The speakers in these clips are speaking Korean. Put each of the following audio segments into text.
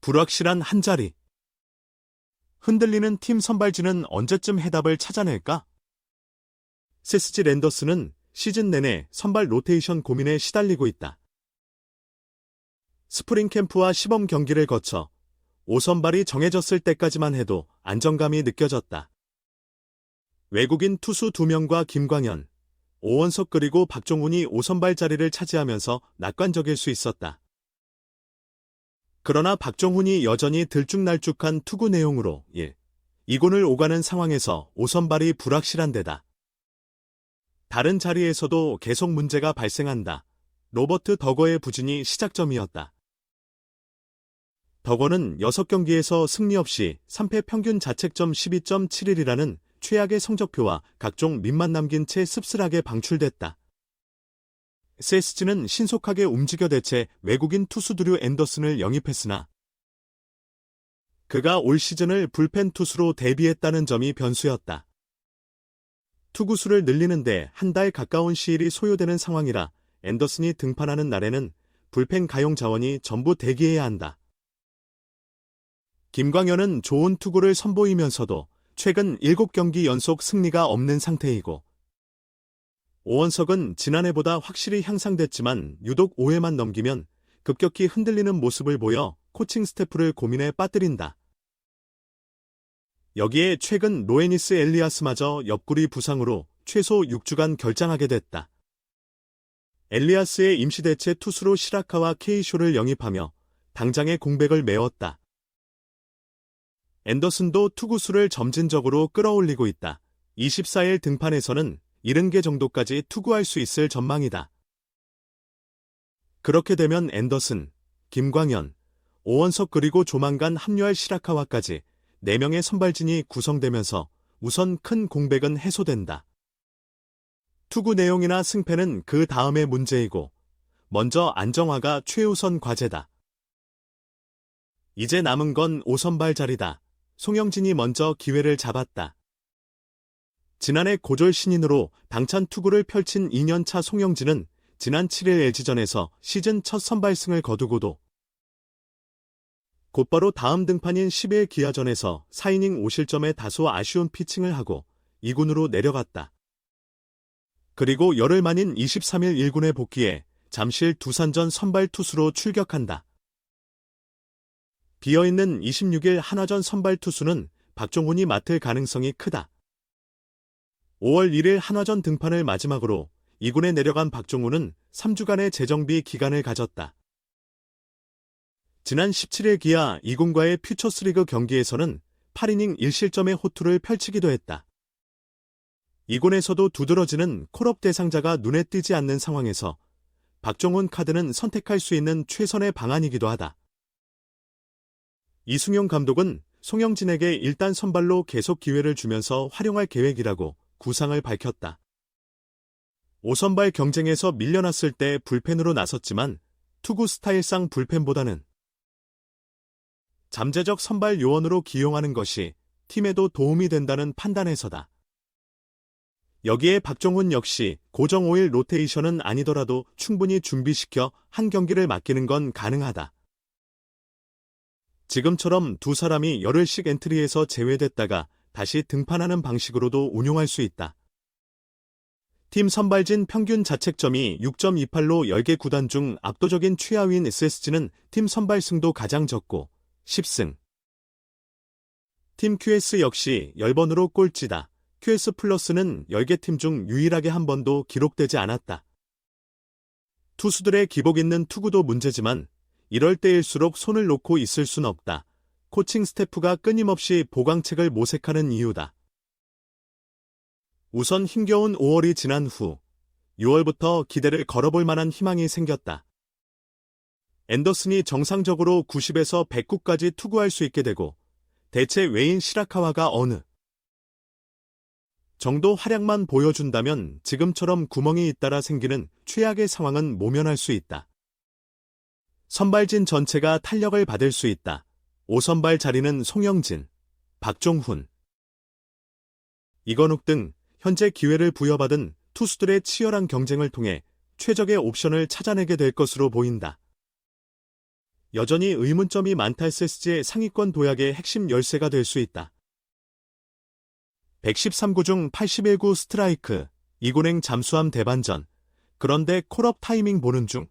불확실한 한자리. 흔들리는 팀 선발진은 언제쯤 해답을 찾아낼까? 세스지 랜더스는 시즌 내내 선발 로테이션 고민에 시달리고 있다. 스프링 캠프와 시범 경기를 거쳐 5선발이 정해졌을 때까지만 해도 안정감이 느껴졌다. 외국인 투수 2명과 김광현, 오원석 그리고 박종훈이 5선발 자리를 차지하면서 낙관적일 수 있었다. 그러나 박종훈이 여전히 들쭉날쭉한 투구 내용으로 2군을 오가는 상황에서 5선발이 불확실한 데다. 다른 자리에서도 계속 문제가 발생한다. 로버트 더거의 부진이 시작점이었다. 더거는 6경기에서 승리 없이 3패 평균 자책점 12.71이라는 최악의 성적표와 각종 밈만 남긴 채 씁쓸하게 방출됐다. 세스지는 신속하게 움직여 대체 외국인 투수 드류 앤더슨을 영입했으나 그가 올 시즌을 불펜 투수로 데뷔했다는 점이 변수였다. 투구수를 늘리는데 한 달 가까운 시일이 소요되는 상황이라 앤더슨이 등판하는 날에는 불펜 가용 자원이 전부 대기해야 한다. 김광현은 좋은 투구를 선보이면서도 최근 7경기 연속 승리가 없는 상태이고, 오원석은 지난해보다 확실히 향상됐지만 유독 5회만 넘기면 급격히 흔들리는 모습을 보여 코칭 스태프를 고민에 빠뜨린다. 여기에 최근 로에니스 엘리아스마저 옆구리 부상으로 최소 6주간 결장하게 됐다. 엘리아스의 임시대체 투수로 시라카와 케이쇼를 영입하며 당장의 공백을 메웠다. 앤더슨도 투구수를 점진적으로 끌어올리고 있다. 24일 등판에서는 70개 정도까지 투구할 수 있을 전망이다. 그렇게 되면 앤더슨, 김광현, 오원석 그리고 조만간 합류할 시라카와까지 4명의 선발진이 구성되면서 우선 큰 공백은 해소된다. 투구 내용이나 승패는 그 다음의 문제이고, 먼저 안정화가 최우선 과제다. 이제 남은 건 5선발 자리다. 송영진이 먼저 기회를 잡았다. 지난해 고졸 신인으로 당찬 투구를 펼친 2년차 송영진은 지난 7일 LG전에서 시즌 첫 선발승을 거두고도 곧바로 다음 등판인 10일 기아전에서 4이닝 5실점에 다소 아쉬운 피칭을 하고 2군으로 내려갔다. 그리고 열흘 만인 23일 1군에 복귀해 잠실 두산전 선발 투수로 출격한다. 비어있는 26일 한화전 선발 투수는 박종훈이 맡을 가능성이 크다. 5월 1일 한화전 등판을 마지막으로 2군에 내려간 박종훈은 3주간의 재정비 기간을 가졌다. 지난 17일 기아 2군과의 퓨처스리그 경기에서는 8이닝 1실점의 호투를 펼치기도 했다. 2군에서도 두드러지는 콜업 대상자가 눈에 띄지 않는 상황에서 박종훈 카드는 선택할 수 있는 최선의 방안이기도 하다. 이승용 감독은 송영진에게 일단 선발로 계속 기회를 주면서 활용할 계획이라고 구상을 밝혔다. 5선발 경쟁에서 밀려났을 때 불펜으로 나섰지만 투구 스타일상 불펜보다는 잠재적 선발 요원으로 기용하는 것이 팀에도 도움이 된다는 판단에서다. 여기에 박종훈 역시 고정 5일 로테이션은 아니더라도 충분히 준비시켜 한 경기를 맡기는 건 가능하다. 지금처럼 두 사람이 열흘씩 엔트리에서 제외됐다가 다시 등판하는 방식으로도 운용할 수 있다. 팀 선발진 평균 자책점이 6.28로 10개 구단 중 압도적인 최하위인 SSG는 팀 선발승도 가장 적고 10승. 팀 QS 역시 10번으로 꼴찌다. QS 플러스는 10개 팀 중 유일하게 한 번도 기록되지 않았다. 투수들의 기복 있는 투구도 문제지만 이럴 때일수록 손을 놓고 있을 순 없다. 코칭 스태프가 끊임없이 보강책을 모색하는 이유다. 우선 힘겨운 5월이 지난 후 6월부터 기대를 걸어볼 만한 희망이 생겼다. 앤더슨이 정상적으로 90에서 109까지 투구할 수 있게 되고 대체 외인 시라카와가 어느 정도 활약만 보여준다면 지금처럼 구멍이 잇따라 생기는 최악의 상황은 모면할 수 있다. 선발진 전체가 탄력을 받을 수 있다. 5선발 자리는 송영진, 박종훈, 이건욱 등 현재 기회를 부여받은 투수들의 치열한 경쟁을 통해 최적의 옵션을 찾아내게 될 것으로 보인다. 여전히 의문점이 많다. SSG의 상위권 도약의 핵심 열쇠가 될 수 있다. 113구 중 81구 스트라이크, 2군행 잠수함 대반전. 그런데 콜업 타이밍 보는 중.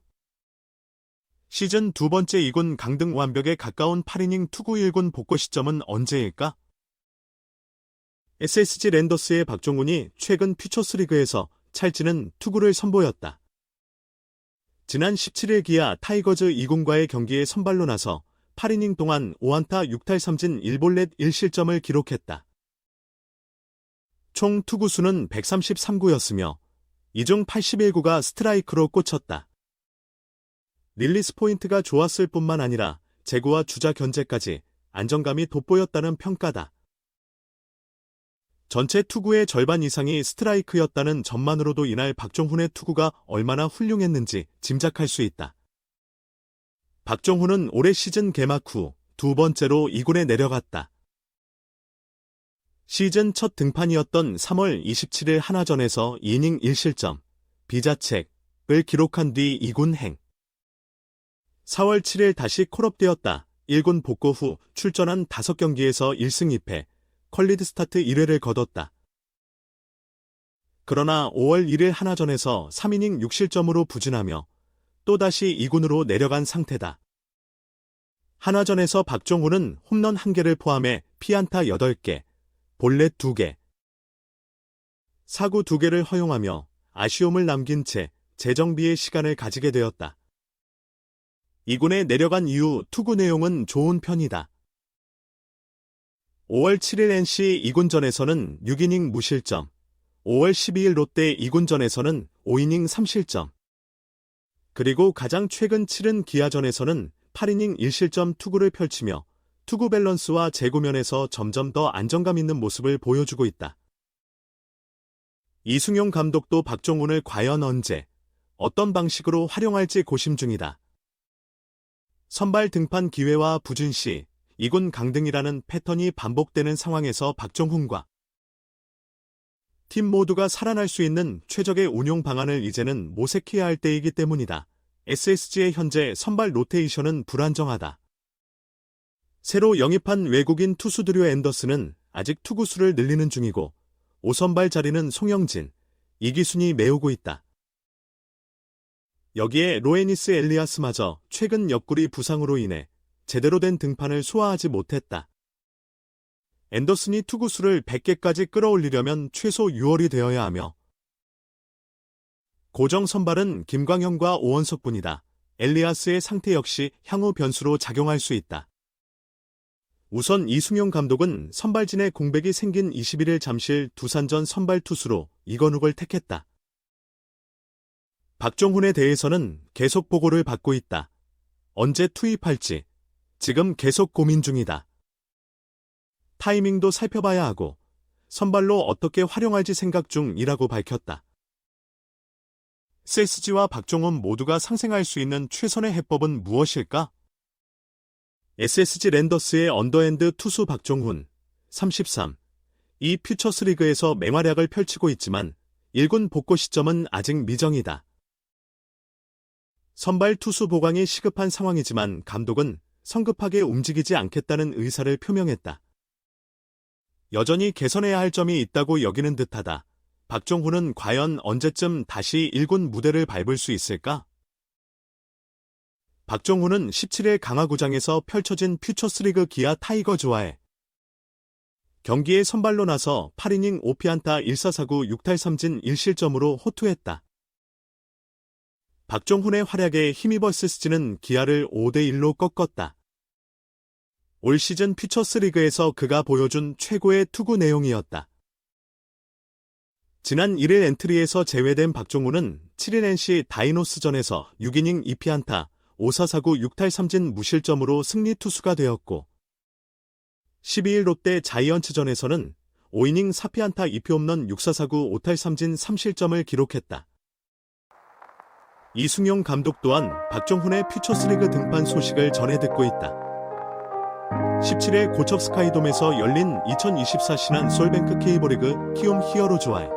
시즌 두 번째 2군 강등 완벽에 가까운 8이닝 투구 1군 복구 시점은 언제일까? SSG 랜더스의 박종훈이 최근 퓨처스리그에서 찰지는 투구를 선보였다. 지난 17일 기아 타이거즈 2군과의 경기에 선발로 나서 8이닝 동안 5안타 6탈3진 1볼넷 1실점을 기록했다. 총 투구수는 133구였으며 이 중 81구가 스트라이크로 꽂혔다. 릴리스 포인트가 좋았을 뿐만 아니라 제구와 주자 견제까지 안정감이 돋보였다는 평가다. 전체 투구의 절반 이상이 스트라이크였다는 점만으로도 이날 박종훈의 투구가 얼마나 훌륭했는지 짐작할 수 있다. 박종훈은 올해 시즌 개막 후 두 번째로 2군에 내려갔다. 시즌 첫 등판이었던 3월 27일 하나전에서 2이닝 1실점, 비자책을 기록한 뒤 2군 행. 4월 7일 다시 콜업되었다. 1군 복구 후 출전한 5경기에서 1승 2패, 퀄리드 스타트 1회를 거뒀다. 그러나 5월 1일 하나전에서 3이닝 6실점으로 부진하며 또다시 2군으로 내려간 상태다. 하나전에서 박종훈은 홈런 1개를 포함해 피안타 8개, 볼넷 2개, 사구 2개를 허용하며 아쉬움을 남긴 채 재정비의 시간을 가지게 되었다. 2군에 내려간 이후 투구 내용은 좋은 편이다. 5월 7일 NC 2군전에서는 6이닝 무실점, 5월 12일 롯데 2군전에서는 5이닝 3실점, 그리고 가장 최근 치른 기아전에서는 8이닝 1실점 투구를 펼치며 투구 밸런스와 제구면에서 점점 더 안정감 있는 모습을 보여주고 있다. 이승용 감독도 박종훈을 과연 언제, 어떤 방식으로 활용할지 고심 중이다. 선발 등판 기회와 부진 시 2군 강등이라는 패턴이 반복되는 상황에서 박종훈과 팀 모두가 살아날 수 있는 최적의 운용 방안을 이제는 모색해야 할 때이기 때문이다. SSG의 현재 선발 로테이션은 불안정하다. 새로 영입한 외국인 투수 드류 앤더슨은 아직 투구수를 늘리는 중이고 5선발 자리는 송영진, 이기순이 메우고 있다. 여기에 로에니스 엘리아스마저 최근 옆구리 부상으로 인해 제대로 된 등판을 소화하지 못했다. 앤더슨이 투구수를 100개까지 끌어올리려면 최소 6월이 되어야 하며 고정 선발은 김광현과 오원석뿐이다. 엘리아스의 상태 역시 향후 변수로 작용할 수 있다. 우선 이승용 감독은 선발진의 공백이 생긴 21일 잠실 두산전 선발 투수로 이건욱을 택했다. 박종훈에 대해서는 계속 보고를 받고 있다. 언제 투입할지 지금 계속 고민 중이다. 타이밍도 살펴봐야 하고 선발로 어떻게 활용할지 생각 중이라고 밝혔다. SSG와 박종훈 모두가 상생할 수 있는 최선의 해법은 무엇일까? SSG 랜더스의 언더핸드 투수 박종훈, 33. 이 퓨처스리그에서 맹활약을 펼치고 있지만 1군 복구 시점은 아직 미정이다. 선발 투수 보강이 시급한 상황이지만 감독은 성급하게 움직이지 않겠다는 의사를 표명했다. 여전히 개선해야 할 점이 있다고 여기는 듯하다. 박종훈은 과연 언제쯤 다시 1군 무대를 밟을 수 있을까? 박종훈은 17일 강화구장에서 펼쳐진 퓨처스리그 기아 타이거즈와의 경기에 선발로 나서 8이닝 5피안타 1사사구 6탈3진 1실점으로 호투했다. 박종훈의 활약에 힘입어 SSG는 기아를 5대1로 꺾었다. 올 시즌 퓨처스리그에서 그가 보여준 최고의 투구 내용이었다. 지난 1일 엔트리에서 제외된 박종훈은 7일 NC 다이노스전에서 6이닝 2피안타 5사사구 6탈3진 무실점으로 승리 투수가 되었고 12일 롯데 자이언츠전에서는 5이닝 4피안타 2피 홈런 6사사구 5탈3진 3실점을 기록했다. 이승용 감독 또한 박종훈의 퓨처스리그 등판 소식을 전해 듣고 있다. 17일 고척 스카이돔에서 열린 2024 신한 솔뱅크 K리그 키움 히어로즈와의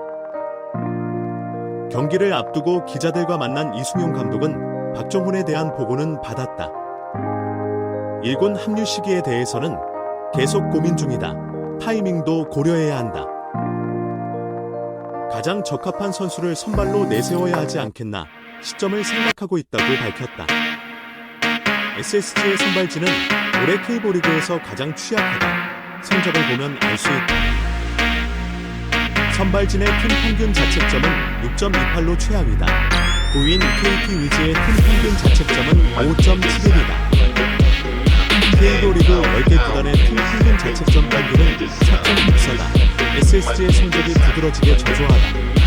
경기를 앞두고 기자들과 만난 이승용 감독은 박종훈에 대한 보고는 받았다. 1군 합류 시기에 대해서는 계속 고민 중이다. 타이밍도 고려해야 한다. 가장 적합한 선수를 선발로 내세워야 하지 않겠나 시점을 생각하고 있다고 밝혔다. SSG의 선발진은 올해 K리그에서 가장 취약하다. 성적을 보면 알 수 있다. 선발진의 팀 평균 자책점은 6.28로 최하위다. 9인 KT 위즈의 팀 평균 자책점은 5.71이다. K리그 10개 구단의 팀 평균 자책점 평균은 4.64다. SSG의 성적이 두드러지게 저조하다.